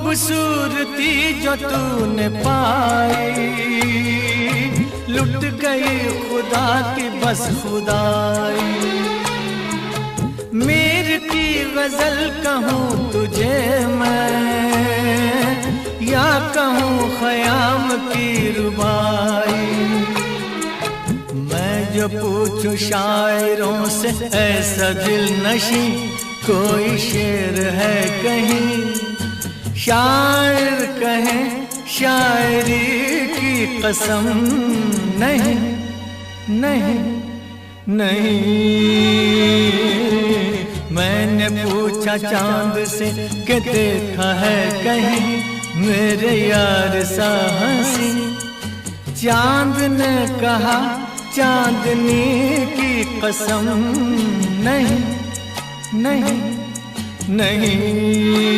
खूबसूरती जो तूने पाई, लुट गई खुदा की बस खुदाई। मीर की गजल कहूँ तुझे मैं, या कहूँ ख़याम की रुबाई। मैं जो पूछूं शायरों से ऐसा दिल नशी, कोई शेर है कहीं? शायर कहें शायरी की कसम, नहीं नहीं नहीं। मैंने पूछा चांद से कि देखा है कहीं मेरे यार सा हंसी? चांद ने कहा चांदनी की कसम, नहीं नहीं नहीं।